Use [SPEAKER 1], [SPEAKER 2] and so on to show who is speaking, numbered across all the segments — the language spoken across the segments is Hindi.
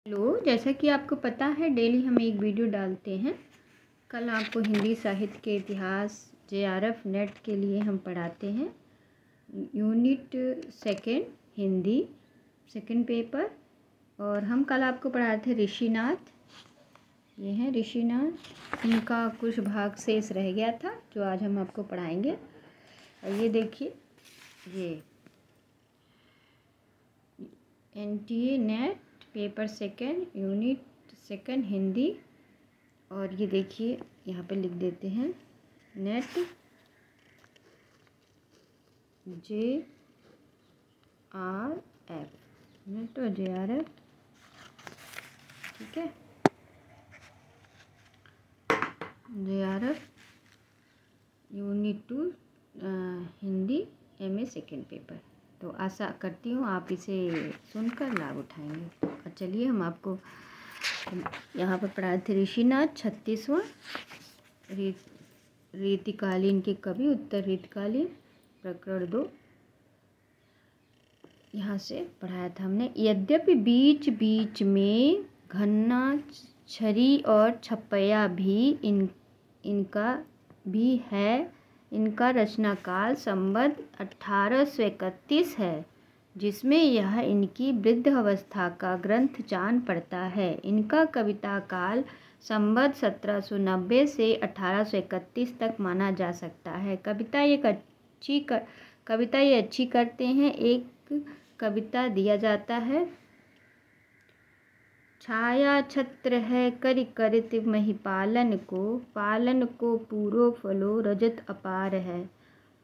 [SPEAKER 1] हेलो, जैसा कि आपको पता है डेली हम एक वीडियो डालते हैं। कल आपको हिंदी साहित्य के इतिहास जेआरएफ नेट के लिए हम पढ़ाते हैं unit second Hindi second paper. और हम कल आपको पढ़ाए थे ऋषिनाथ। ये हैं ऋषिनाथ, इनका कुछ भाग शेष रह गया था जो आज हम आपको पढ़ाएंगे। और ये देखिए, ये NTA net paper second unit second Hindi. और ये देखिए यहाँ पे लिख देते हैं नेट JRF, नेट और JRF, ठीक है। JRF unit 2 Hindi MA second paper. तो आशा करती हूँ आप इसे सुनकर लाभ उठाएंगे। और चलिए हम आपको यहाँ पर पढ़ाए थे ऋषिनाथ 36वां रीतिकालीन के कवि, उत्तर रीतिकालीन, प्रकरण 2। यहाँ से पढ़ाया था हमने। यद्यपि बीच बीच में घन्ना, छरी और छपैया भी इनका भी है। इनका रचना काल संवत 1831 है, जिसमें यह इनकी वृद्ध अवस्था का ग्रंथ जान पड़ता है। इनका कविता काल संवत 1790 से 1831 तक माना जा सकता है। कविता ये अच्छी करते हैं। एक कविता दिया जाता है, छाया छत्र है करि करत मही पालन को पूरो फलो रजत अपार है।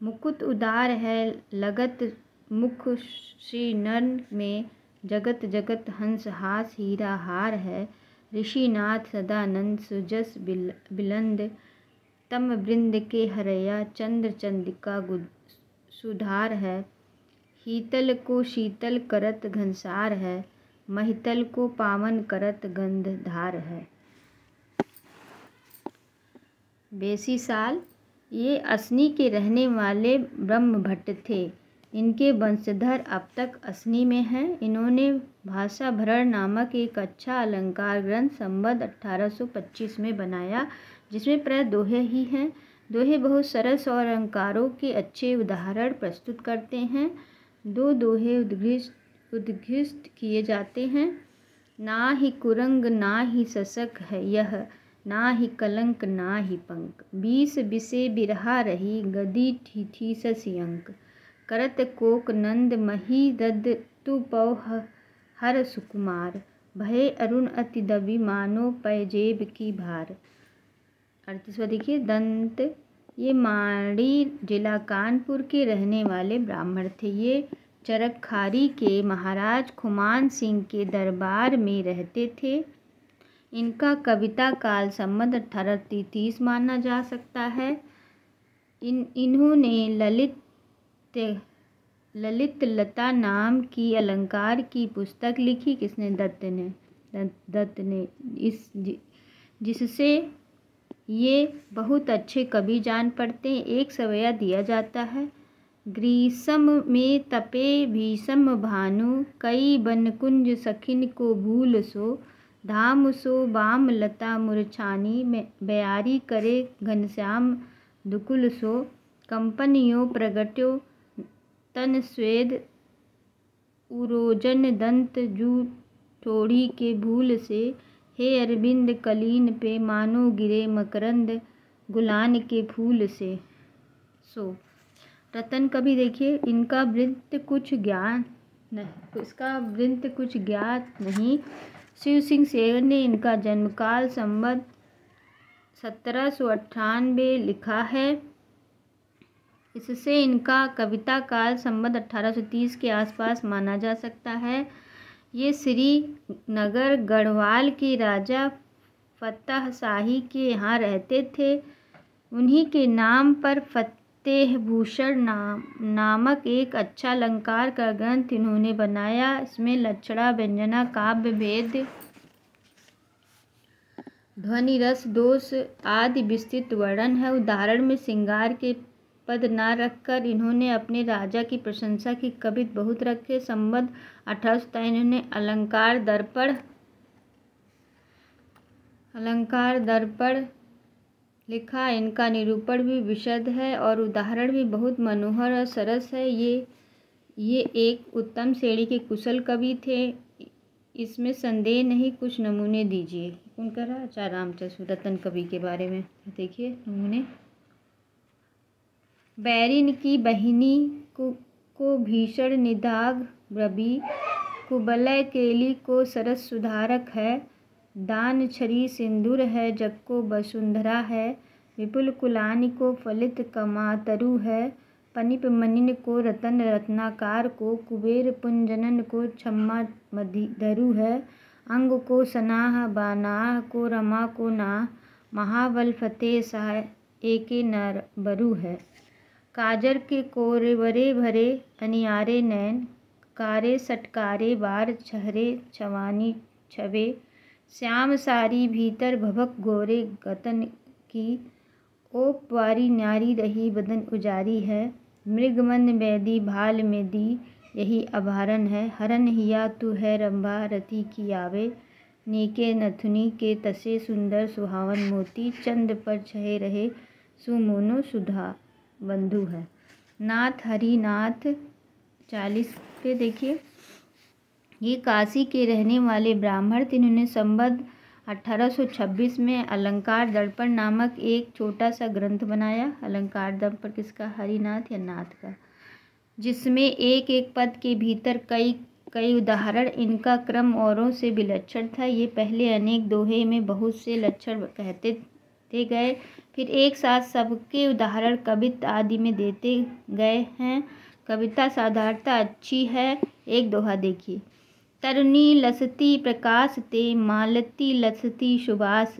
[SPEAKER 1] मुकुट उदार है लगत मुख श्री नर में, जगत जगत हंस हास हीरा हार है। ऋषिनाथ सदानंद सुजस बिलंद, तम वृंद के हरया चंद्र चंद्रिका सुधार है। हीतल को शीतल करत घनसार है, महितल को पावन करत गंधधार है। बेसी साल ये असनी के रहने वाले ब्रह्म भट्ट थे। इनके वंशधर अब तक असनी में हैं। इन्होंने भाषा भरण नामक एक अच्छा अलंकार ग्रंथ संवत 1825 में बनाया, जिसमें प्राय दोहे ही हैं। दोहे बहुत सरस और अलंकारों के अच्छे उदाहरण प्रस्तुत करते हैं। दो दोहे उद्घिष्ट किए जाते हैं। ना ही कुरंग ना ही ससक है यह, ना ही कलंक ना ही पंक। 20 बिसे बिरहा रही गदी थी ससियंक, करत कोक नंद मही दद तु पौ हर सुकुमार। भय अरुण अति दबी मानो पैजेब की भार। 38वां देखिए, दंत। ये माड़ी जिला कानपुर के रहने वाले ब्राह्मण थे। ये चरखखारी के महाराज खुमान सिंह के दरबार में रहते थे। इनका कविता काल संवत 1830 माना जा सकता है। इन्होंने ललित लता नाम की अलंकार की पुस्तक लिखी। किसने? दत्त ने जिससे ये बहुत अच्छे कवि जान पड़ते हैं। एक सवैया दिया जाता है, ग्रीष्म में तपे भीषम भानु, कई बनकुंज सखिन को भूल सो। धाम सो बाम लता मुरछानी, बयारी करे घनश्याम दुकुल सो। कंपनियों प्रगट्यो तन स्वेद, उरोजन दंत जू ठोड़ी के भूल से। हे अरविंद कलीन पे मानो गिरे मकरंद, गुलान के फूल से। सो रतन कवि देखिए, इनका वृत्त कुछ ज्ञात नहीं। शिव सिंह सेन ने इनका जन्मकाल संवत 1798 लिखा है। इससे इनका कविता काल संवत 1830 के आसपास माना जा सकता है। ये श्रीनगर गढ़वाल के राजा फतह शाही के यहाँ रहते थे। उन्हीं के नाम पर फतेह भूषण नामक एक अच्छा अलंकार का ग्रंथ इन्होंने बनाया। इसमें लक्षणा, व्यंजना, काव्य भेद, ध्वनि रस दोष आदि विस्तृत वर्णन है। उदाहरण में श्रृंगार के पद न रखकर इन्होंने अपने राजा की प्रशंसा की कवित बहुत रखे। संवत 1827 इन्होंने अलंकार दर्पण अलंकार दर्पण लिखा। इनका निरूपण भी विशद है और उदाहरण भी बहुत मनोहर और सरस है। ये एक उत्तम श्रेणी के कुशल कवि थे, इसमें संदेह नहीं। कुछ नमूने दीजिए। कौन कह रहा? आचार्य रामचंद्र रतन कवि के बारे में देखिए नमूने। बैरिन की बहिनी को भीषण निदाघ ब्रबी, कुबलय केली को सरस सुधारक है। दान छरी सिंदूर है, जग को वसुंधरा है। विपुल कुलानि को फलित कमातरु है। पनिप मनिन को रतन रत्नाकार को, कुबेर पुंजनन को छम्मा मधिधरु है। अंग को सनाह बानाह को रमा को नाह, महाबल फतेह शाह एके नरबरु है। काजर के कोरवरे भरे अनियारे नैन, कारे सटकारे बार छहरे छवानी छवे। श्याम सारी भीतर भभक गोरे गतन की, ओप वारी न्यारी रही बदन उजारी है। मृगमन बैदी भाल में दी, यही आभरण है। हरन हिया तू है रंभा रति की आवे, नीके नथुनी के तसे सुंदर सुहावन मोती। चंद पर छहे रहे सुमोनो सुधा बंधु है। नाथ हरिनाथ 40 पे देखिए। ये काशी के रहने वाले ब्राह्मण थे। इन्होंने संबत 1826 में अलंकार दर्पण नामक एक छोटा सा ग्रंथ बनाया। अलंकार दर्पण किसका? हरिनाथ या नाथ का, जिसमें एक एक पद के भीतर कई उदाहरण। इनका क्रम औरों से विलक्षण था। ये पहले अनेक दोहे में बहुत से लक्षण कहते गए, फिर एक साथ सबके उदाहरण कवित्त आदि में देते गए हैं। कविता साधारणता अच्छी है। एक दोहा देखिए। तरुणी लसती प्रकाश ते, मालती लसती सुबास।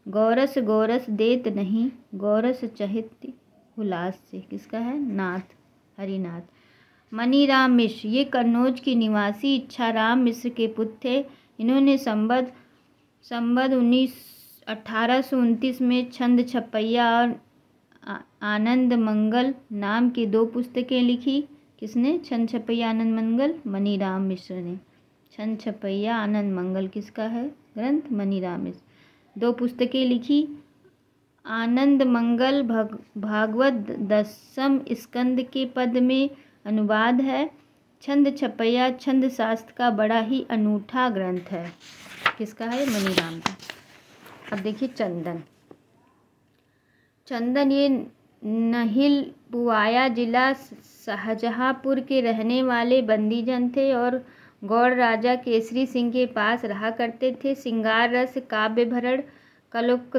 [SPEAKER 1] गौरस गौरस देत नहीं, गौरस चहित हुलास से। किसका है? नाथ, हरिनाथ। मनीराम मिश्र, ये कन्नौज के निवासी इच्छाराम मिश्र के पुत्र थे। इन्होंने संबत 1829 में छंद छपैया और आनंद मंगल नाम की 2 पुस्तकें लिखी। किसने? छंद छपैया आनंद मंगल, मनीराम मिश्र ने। छंद छपैया आनंद मंगल किसका है ग्रंथ? मनीराम मिश्र। 2 पुस्तकें लिखी। आनंद मंगल भागवत 10वें स्कंद के पद में अनुवाद है। छंद छपैया छंद शास्त्र का बड़ा ही अनूठा ग्रंथ है। किसका है? मनीराम का। अब देखिए चंदन। चंदन ये नहिल पुआया जिला शाहजहाँपुर के रहने वाले बंदीजन थे और गौड़ राजा केसरी सिंह के पास रहा करते थे। श्रृंगार रस, काव्य भरण, कलोप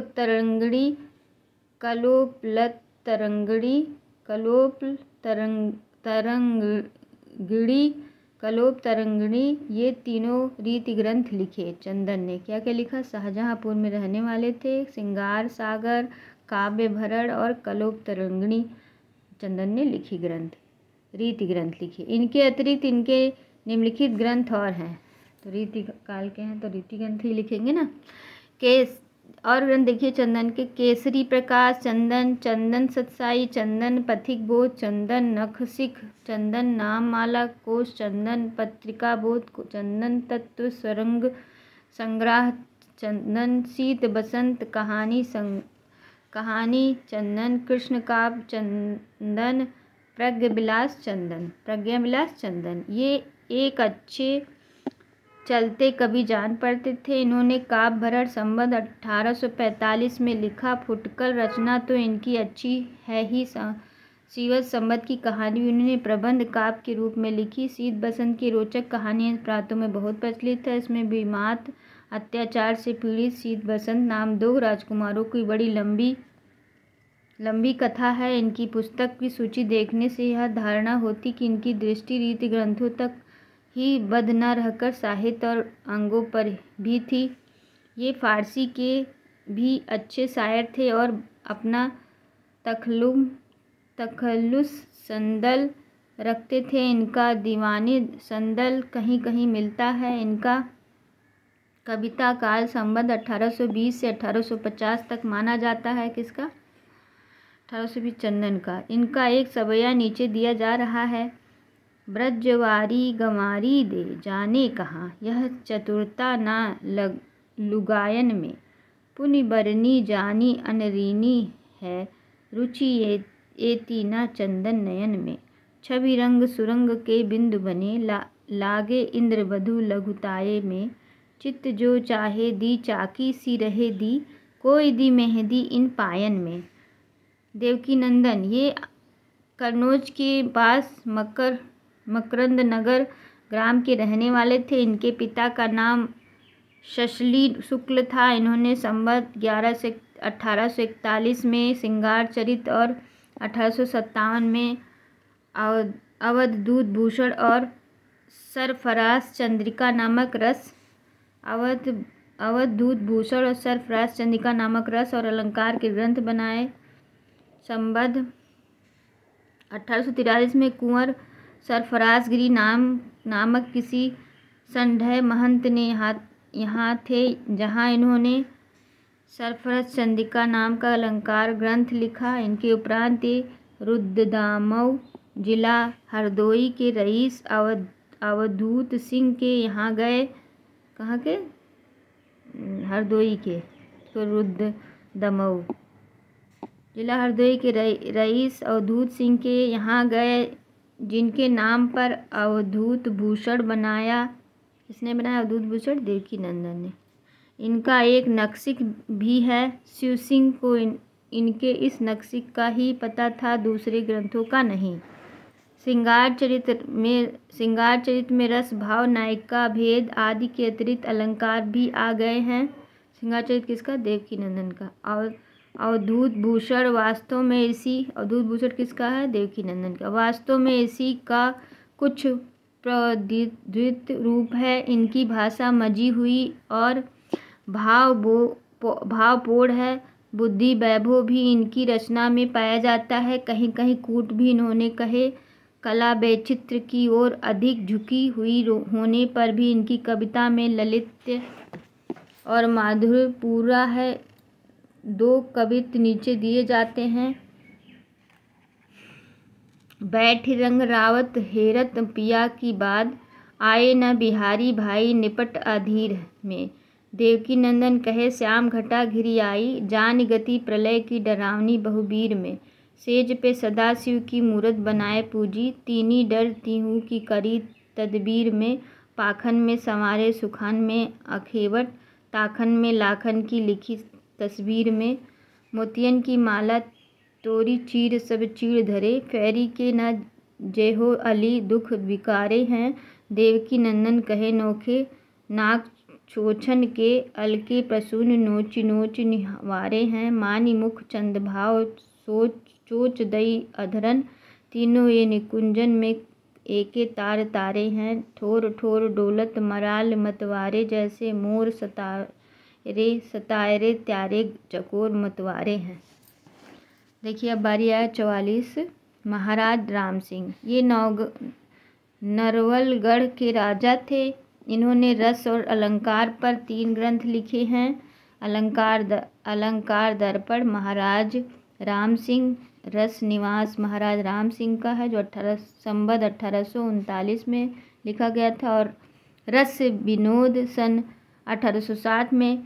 [SPEAKER 1] तरंगिणी ये तीनों रीति ग्रंथ लिखे। चंदन ने क्या क्या लिखा? शाहजहाँपुर में रहने वाले थे। श्रृंगार सागर, काव्य भरण और कलोप तरंगिणी चंदन ने लिखी ग्रंथ, रीति ग्रंथ लिखे। इनके अतिरिक्त इनके निम्नलिखित ग्रंथ और हैं। तो रीति काल के हैं तो रीति ग्रंथ ही लिखेंगे ना। और ग्रंथ देखिए चंदन के। केसरी प्रकाश चंदन, चंदन सतसाई, चंदन पथिक बोध, चंदन नखशिख, चंदन नाममाला कोश, चंदन पत्रिका बोध, चंदन तत्व सरंग संग्रह, चंदन शीत बसंत कहानी, चंदन कृष्ण काव्य, चंदन प्रज्ञाविलास चंदन। ये एक अच्छे चलते कवि जान पड़ते थे। इन्होंने काव्य भरण संबत 1845 में लिखा। फुटकल रचना तो इनकी अच्छी है ही। सीवत संबत की कहानी उन्होंने प्रबंध काव्य के रूप में लिखी। शीत बसंत की रोचक कहानियाँ प्रांतों में बहुत प्रचलित है। इसमें बीमात अत्याचार से पीड़ित शीत बसंत नाम 2 राजकुमारों की बड़ी लंबी कथा है। इनकी पुस्तक की सूची देखने से यह धारणा होती कि इनकी दृष्टि रीति ग्रंथों तक ही बद्ध न रहकर साहित्य और अंगों पर भी थी। ये फारसी के भी अच्छे शायर थे और अपना तखल्लुस संदल रखते थे। इनका दीवानी संदल कहीं कहीं मिलता है। इनका कविता काल संबत 1820 से 1850 तक माना जाता है। किसका? 1820 चंदन का। इनका एक सवैया नीचे दिया जा रहा है। ब्रजवारी गंवारी दे जाने कहाँ, यह चतुरता ना लुगायन में। पुनि बरनी जानी अनरीनी है, रुचि एती ना चंदन नयन में। छवि रंग सुरंग के बिंदु बने, लागे इंद्र वधु लघुताये में। चित्त जो चाहे दी चाकी सी रहे दी, कोई दी मेहंदी इन पायन में। देवकीनंदन ये कन्नौज के पास मकरंद नगर ग्राम के रहने वाले थे। इनके पिता का नाम शशली शुक्ल था। इन्होंने संवत 1841 में श्रृंगारचरित और 1857 में अवधूत भूषण और सरफराज चंद्रिका नामक रस अवधूत भूषण और सरफराज चंद्रिका नामक रस और अलंकार के ग्रंथ बनाए। संबद्ध 1843 में कुंवर सरफराजगिरी नामक किसी संढय महंत ने यहाँ थे, जहाँ इन्होंने सरफराज चंद्रिका नाम का अलंकार ग्रंथ लिखा। इनके उपरांत रुद्रदामऊ जिला हरदोई के रईस अवधूत सिंह के यहाँ गए। कहाँ के? हरदोई के। तो रुद्रदामऊ जिला हरदोई के रईस अवधूत सिंह के यहाँ गए, जिनके नाम पर अवधूत भूषण बनाया। किसने बनाया अवधूत भूषण? देवकीनंदन ने। इनका एक नक्शिक भी है। शिव सिंह को इनके इस नक्शिक का ही पता था, दूसरे ग्रंथों का नहीं। श्रृंगारचरित में रस भाव नायिका भेद आदि के अतिरिक्त अलंकार भी आ गए हैं। श्रृंगारचरित किसका? देवकीनंदन का। और अवधूत भूषण वास्तव में अवधूत भूषण किसका है? देवकीनंदन का। वास्तव में इसी का कुछ प्रद्युत रूप है। इनकी भाषा मजी हुई और भावपूर्ण है। बुद्धि वैभव भी इनकी रचना में पाया जाता है। कहीं कहीं कूट भी इन्होंने कहे। कला वैचित्र की ओर अधिक झुकी हुई होने पर भी इनकी कविता में ललित्य और माधुर्य पूरा है। 2 कवित्व नीचे दिए जाते हैं। बैठी रंग रावत हेरत पिया की बाद, आए न बिहारी भाई निपट अधीर में। देवकीनंदन कहे श्याम घटा घिरी आई, जान गति प्रलय की डरावनी बहुबीर में। सेज पे सदाशिव की मूरत बनाए पूजी, तीनी डर तीहू की करी तदबीर में। पाखन में संवारे सुखान में अखेवट, ताखन में लाखन की लिखी तस्वीर में। मोतियन की माला तोरी चीर सब चीड़ धरे, फेरी के न जेहो अली दुख विकारे हैं। देवकीनंदन कहे नोखे नाक छोछन के, अलके प्रसून नोच नोच निवारे हैं। मानी मुख चंदभाव चोच दई अधरन, तीनों ये निकुंजन में एके तार तारे हैं। ठोर ठोर डोलत मराल मतवारे, जैसे मोर सतायरे त्यारे चकोर मतवारे हैं। देखिए अब बारी आया 44। महाराज राम सिंह ये नरवलगढ़ के राजा थे। इन्होंने रस और अलंकार पर 3 ग्रंथ लिखे हैं। अलंकार दर्पण महाराज राम सिंह, रस निवास महाराज राम सिंह का है, जो संवत 1839 में लिखा गया था। और रस विनोद सन 1860 में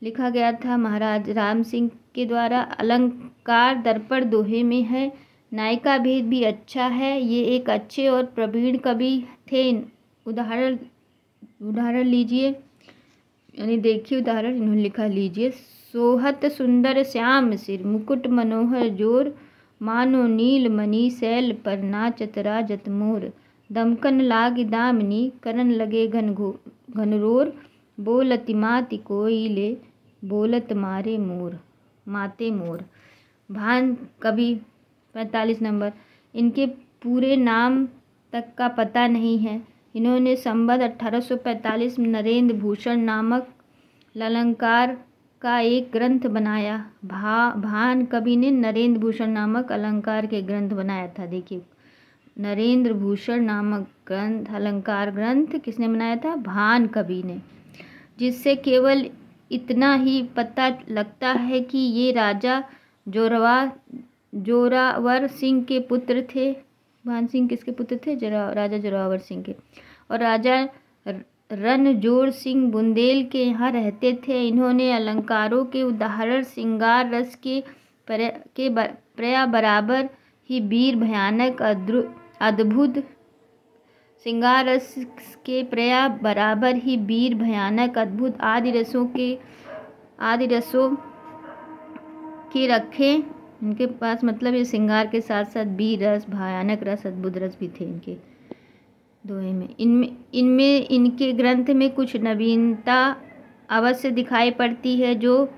[SPEAKER 1] लिखा गया था महाराज राम सिंह के द्वारा। अलंकार दर्पण दोहे में है। नायिका भेद भी अच्छा है। ये एक अच्छे और प्रवीण कवि थे। उदाहरण लीजिए, यानी देखिए उदाहरण इन्होंने लिखा लीजिए। सोहत सुंदर श्याम सिर, मुकुट मनोहर जोर, मानो नील मणि शैल पर नाचत राजत मोर। दमकन लाग दामिनी, करन लगे घनरोर, बोलत माति कोयले, बोलत माते मोर। भान कवि 45 नंबर। इनके पूरे नाम तक का पता नहीं है। इन्होंने संवत 1845 में नरेंद्र भूषण नामक अलंकार का एक ग्रंथ बनाया। भान कवि ने नरेंद्र भूषण नामक अलंकार के ग्रंथ बनाया था। देखिए नरेंद्र भूषण नामक ग्रंथ अलंकार ग्रंथ किसने बनाया था? भान कवि ने। जिससे केवल इतना ही पता लगता है कि ये राजा जोरावर सिंह के पुत्र थे। भान सिंह किसके पुत्र थे? राजा जोरावर सिंह के। और राजा रणजोड़ सिंह बुंदेल के यहाँ रहते थे। इन्होंने अलंकारों के उदाहरण श्रृंगार रस के पर्या बराबर ही वीर भयानक अद्भुत श्रृंगार रस के पर्या बराबर ही वीर भयानक अद्भुत आदि रसों के रखे इनके पास। मतलब ये श्रृंगार के साथ साथ वीर रस, भयानक रस, अद्भुत रस भी थे इनके दोहे में। इनमें इनके ग्रंथ में कुछ नवीनता अवश्य दिखाई पड़ती है, जो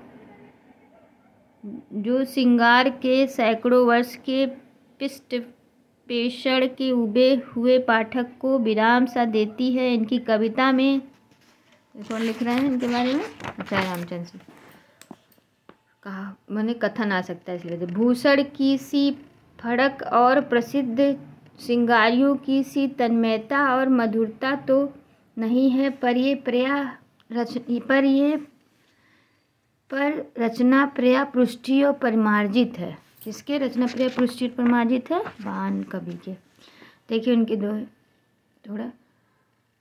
[SPEAKER 1] श्रृंगार के सैकड़ों वर्ष के पृष्ठ पेषण के उबे हुए पाठक को विराम सा देती है। इनकी कविता में कौन लिख रहे हैं इनके बारे में? अच्छा, रामचंद्र सिंह। कहा मैंने कथन आ सकता है इसलिए। भूषण की सी फड़क और प्रसिद्ध श्रृंगारियों की सी तन्मयता और मधुरता तो नहीं है, पर रचना पर्या पुष्टि और परिमार्जित है। किसके रचना पर्या पुष्टि और परिमार्जित है? बान कवि के। देखिए उनके दो थोड़ा।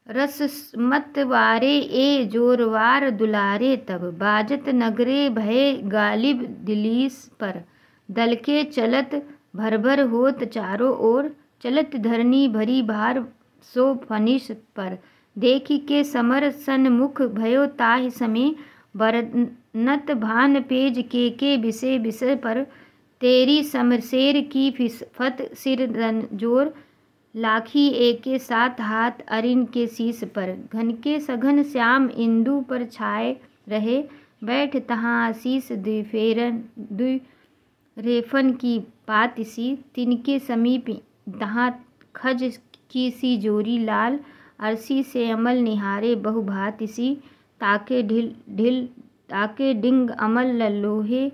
[SPEAKER 1] रस मत वारे ए जोरवार दुलारे, तब बाजत नगरे भय गालिब दिलीस पर। दल के चलत भरभर होत चारों ओर, चलत धरनी भरी भार सो फनिश पर। देखी के समर सन्मुख भयो ताहि समय, बरनत भान पेज के विषय पर। तेरी समशेर की फत सिर रंजोर, लाखी एके साथ हाथ अरिन के शीस पर। घन के सघन श्याम इंदु पर छाए रहे, बैठ तहाँ आशीष रेफन की पात सी। तिनके समीप तहाँ खज की सी जोरी लाल, अरसी से अमल निहारे बहुभात सी। ताके डिंग अमल लोहे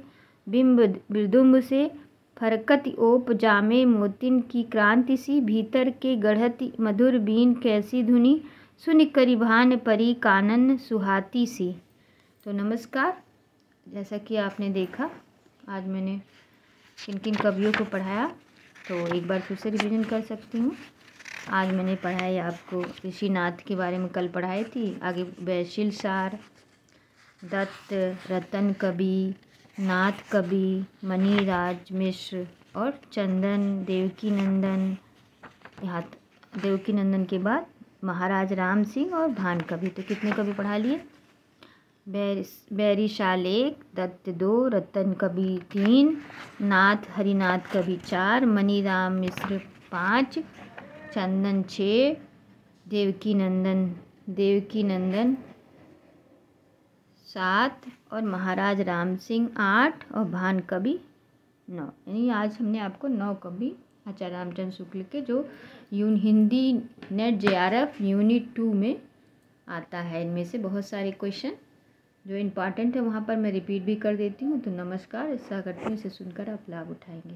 [SPEAKER 1] बिंब बिदुम्ब से, फरकत ओप जामे मोतिन की क्रांति सी। भीतर के गढ़त मधुर बीन कैसी धुनी, सुन करिभान परी कानन सुहाती सी। तो नमस्कार, जैसा कि आपने देखा आज मैंने किन किन कवियों को पढ़ाया, तो एक बार फिर से रिवीजन कर सकती हूँ। आज मैंने पढ़ाई आपको ऋषिनाथ के बारे में, कल पढ़ाई थी। आगे वैशिल सार, दत्त, रतन कवि, नाथ कवि, मणिराज मिश्र और चंदन, देवकी नंदन। यहाँ देवकी नंदन के बाद महाराज राम सिंह और भान कवि। तो कितने कवि पढ़ा लिए? बैरिशाल 1, दत्त 2, रतन कवि 3, नाथ हरिनाथ कवि 4, मणिराम मिश्र 5, चंदन 6, देवकी नंदन 7 और महाराज राम सिंह 8 और भान कवि 9। यानी आज हमने आपको 9 कवि आचार्य रामचंद्र शुक्ल के, जो हिंदी नेट JRF यूनिट 2 में आता है। इनमें से बहुत सारे क्वेश्चन जो इम्पॉर्टेंट है वहाँ पर मैं रिपीट भी कर देती हूँ। तो नमस्कार, ऐसा करती हूँ, इसे सुनकर आप लाभ उठाएंगे।